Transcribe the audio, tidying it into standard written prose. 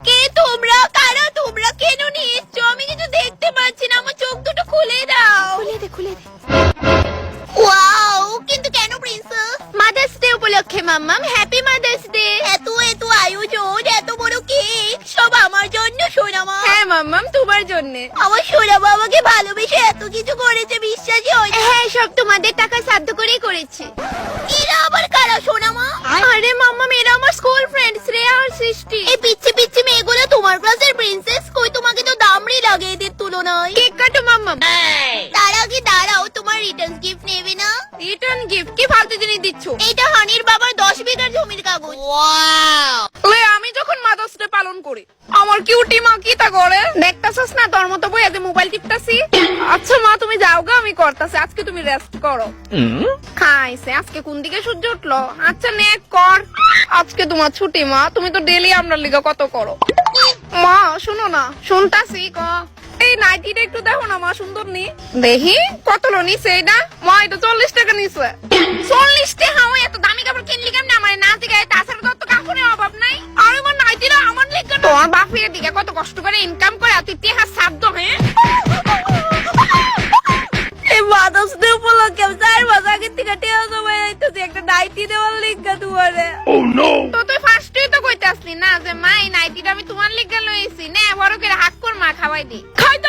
কে তোমরা? কারা তোমরা? কেন নিয়ে এসছো? আমি কিছু দেখতে পাচ্ছি না, আমার চোখ দুটো খুলে দাও। খুলে দে। ওয়াও, কিন্তু কেন প্রিন্সেস? মাদার্স ডে উপলক্ষে মাম্মাম, হ্যাপি মাদার্স ডে। এত আয়োজন, এত বড় কেক, সব আমার জন্য সোনামা? হ্যাঁ মাম্মাম, তোমার জন্য। আমার সোনামা আমাকে ভালোবেসে এত কিছু করেছে, বিশ্বাসই হয় না। হ্যাঁ, সব তোমাদের টাকা সাধ্য করেই করেছে। এরা আবার কারা সোনামা? আরে মাম্মাম, এরা আমার স্কুল ফ্রেন্ড শ্রেয়া আর সৃষ্টি। এই পিচ্ছি মেয়েগুলো তোমার ক্লাসের প্রিন্সেস? কই, তোমাকে তো দামড়ি লাগে এদের তুলনায়। কেক কাটো মাম্মাম। তার আগে দাঁড়াও, তোমার রিটার্ন গিফট নেবে না? Return gift? কি ফালতু জিনিস দিচ্ছ? এটা হানির বাবার 10 বিঘার জমির কাগজ। ওয়াও! আমি যখন মাদার্স ডে পালন করি, আমার কিউটি মা কি তা করে? দেখতাছস না তোর মতো বই আগে মোবাইল টিপতাছি। আচ্ছা মা, তুমি যাও গা, আমি করতাছি। আজকে তুমি রেস্ট করো। খাইছে, আজকে কোন দিকে সূর্য উঠলো? আচ্ছা নে কর, আজকে তোমার ছুটি মা, তুমি তো ডেলি আমরা লিগা কত করো। মা শোনো না। শুনতাছি, ক। এই নাইটিটা একটু দেখো না মা, সুন্দর নি? দেখি কত লো নিছে এটা? মা এটা 40 টাকা নিছে। 40 টাকা? হয় এত দামি কাপড় কিনলি কেমনে? আমার নাতি গায়ে তাছাড়া তো কাপড়ের অভাব নাই। আর আমার নাইটিটা আমার লিগা তোমার বাপের দিকে কত কষ্ট করে ইনকাম করে তুই টেহা সাধ্য। হ্যাঁ, এই মাদার্স ডে উপলক্ষে 4 মাস আগে থেকে টেহা জমাই আইতেছি একটা নাইটি দেওয়ার লিগা তোমারে। তো তুই ফার্স্টেই তো কইতে আসলি না যে মা এই নাইটিটা আমি তোমার লিগা লইছি, নে বড় করে হাক কর মা, খাওয়াই দি। খাইতে